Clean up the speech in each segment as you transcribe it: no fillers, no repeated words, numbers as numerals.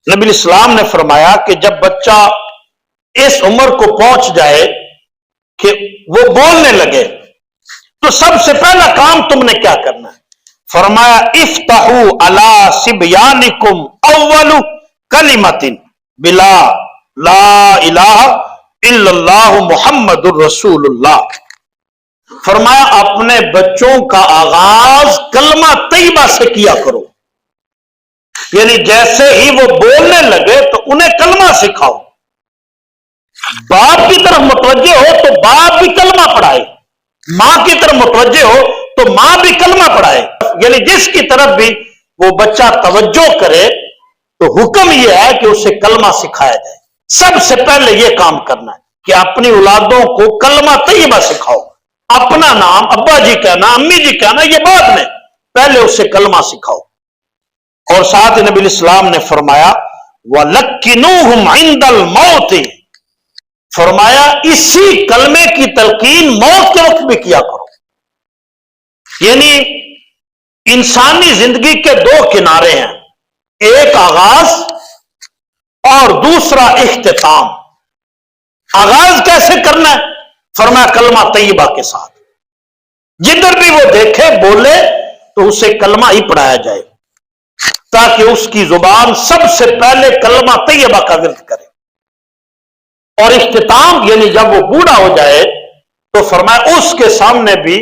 نبی اسلام نے فرمایا کہ جب بچہ اس عمر کو پہنچ جائے کہ وہ بولنے لگے تو سب سے پہلا کام تم نے کیا کرنا ہے؟ فرمایا افتحوا علی صبیانکم اول کلمۃ بلا لا الہ الا اللہ محمد الرسول اللہ۔ فرمایا اپنے بچوں کا آغاز کلمہ طیبہ سے کیا کرو، یعنی جیسے ہی وہ بولنے لگے تو انہیں کلمہ سکھاؤ۔ باپ کی طرف متوجہ ہو تو باپ بھی کلمہ پڑھائے، ماں کی طرف متوجہ ہو تو ماں بھی کلمہ پڑھائے، یعنی جس کی طرف بھی وہ بچہ توجہ کرے تو حکم یہ ہے کہ اسے کلمہ سکھایا جائے۔ سب سے پہلے یہ کام کرنا ہے کہ اپنی اولادوں کو کلمہ طیبہ سکھاؤ۔ اپنا نام ابا جی کہنا، امی جی کہنا یہ بعد میں، پہلے اسے کلمہ سکھاؤ۔ اور ساتھ نبی اسلام نے فرمایا وَلَكِّنُوهُمْ عِنْدَ الْمَوْتِ، فرمایا اسی کلمے کی تلقین موت کے وقت بھی کیا کرو۔ یعنی انسانی زندگی کے دو کنارے ہیں، ایک آغاز اور دوسرا اختتام۔ آغاز کیسے کرنا ہے؟ فرمایا کلمہ طیبہ کے ساتھ، جدھر بھی وہ دیکھے بولے تو اسے کلمہ ہی پڑھایا جائے تاکہ اس کی زبان سب سے پہلے کلمہ طیبہ کا ورد کرے۔ اور اختتام یعنی جب وہ بوڑھا ہو جائے تو فرمایا اس کے سامنے بھی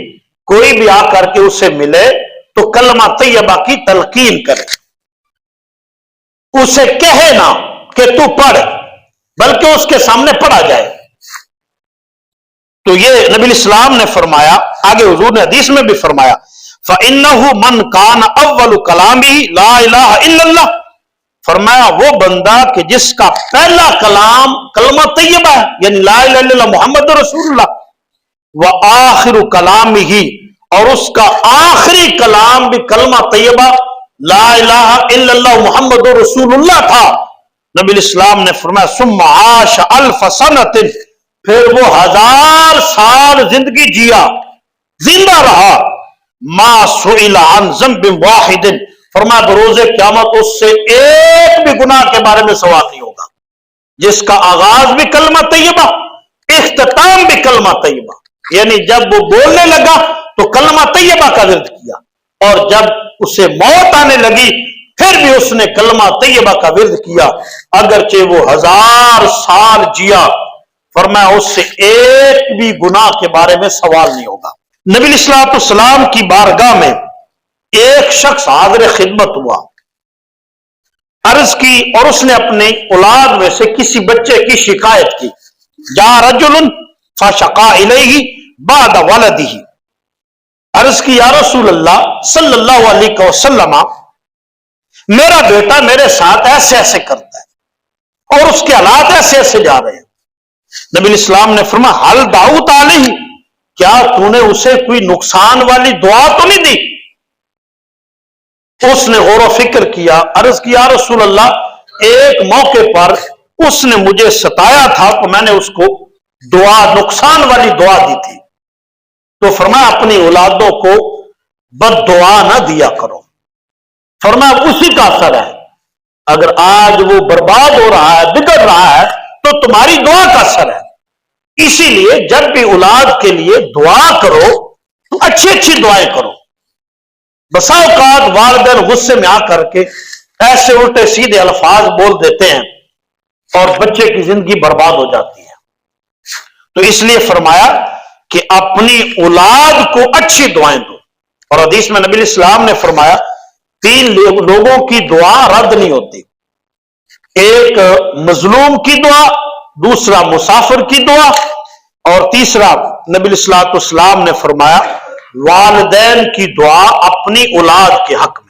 کوئی بھی آ کر کے اسے ملے تو کلمہ طیبہ کی تلقین کرے، اسے کہے نہ کہ تو پڑھ، بلکہ اس کے سامنے پڑھا جائے۔ تو یہ نبی اسلام نے فرمایا، آگے حضور نے حدیث میں بھی فرمایا فَإِنَّهُ مَنْ كَانَ أَوَّلُ كَلَامِهِ لَا إِلَهَ إِلَّا اللَّهُ، فرمایا وہ بندہ کہ جس کا پہلا کلام کلمہ طیبہ ہے، یعنی لا الہ الا اللہ محمد رسول اللہ، وآخر کلامہ، اور اس کا آخری کلام بھی کلمہ طیبہ لا الہ الا اللہ محمد رسول اللہ تھا۔ نبی اسلام نے فرمایا ثم عاش الف سنۃ، پھر وہ 1000 سال زندگی جیا، زندہ رہا، ما سئل عن ذنب واحد، فرمایا بروز قیامت اس سے ایک بھی گناہ کے بارے میں سوال نہیں ہوگا، جس کا آغاز بھی کلمہ طیبہ، اختتام بھی کلمہ طیبہ، یعنی جب وہ بولنے لگا تو کلمہ طیبہ کا ورد کیا، اور جب اسے موت آنے لگی پھر بھی اس نے کلمہ طیبہ کا ورد کیا، اگرچہ وہ 1000 سال جیا، فرمایا اس سے ایک بھی گناہ کے بارے میں سوال نہیں ہوگا۔ نبی علیہ الصلوۃ والسلام کی بارگاہ میں ایک شخص حاضر خدمت ہوا، عرض کی، اور اس نے اپنی اولاد میں سے کسی بچے کی شکایت کی، جا رجل فشقا الیہ بعد ولدہ، عرض کی یا رسول اللہ صلی اللہ علیہ وسلم میرا بیٹا میرے ساتھ ایسے ایسے کرتا ہے اور اس کے حالات ایسے ایسے جا رہے ہیں۔ نبی اسلام نے فرمایا حل دعوت علیہ، کیا تو نے اسے کوئی نقصان والی دعا تو نہیں دی؟ اس نے غور و فکر کیا، عرض کی یا رسول اللہ ایک موقع پر اس نے مجھے ستایا تھا تو میں نے اس کو دعا، نقصان والی دعا دی تھی۔ تو فرمایا اپنی اولادوں کو بد دعا نہ دیا کرو، فرمایا اسی کا اثر ہے، اگر آج وہ برباد ہو رہا ہے، بگڑ رہا ہے تو تمہاری دعا کا اثر ہے۔ اسی لیے جب بھی اولاد کے لیے دعا کرو تو اچھی اچھی دعائیں کرو۔ بسا اوقات والدین غصے میں آ کر کے ایسے الٹے سیدھے الفاظ بول دیتے ہیں اور بچے کی زندگی برباد ہو جاتی ہے۔ تو اس لیے فرمایا کہ اپنی اولاد کو اچھی دعائیں دو، اور حدیث میں نبی اسلام نے فرمایا 3 لوگوں کی دعا رد نہیں ہوتی، ایک مظلوم کی دعا، دوسرا مسافر کی دعا، اور تیسرا نبی الصلوۃ والسلام نے فرمایا والدین کی دعا اپنی اولاد کے حق میں۔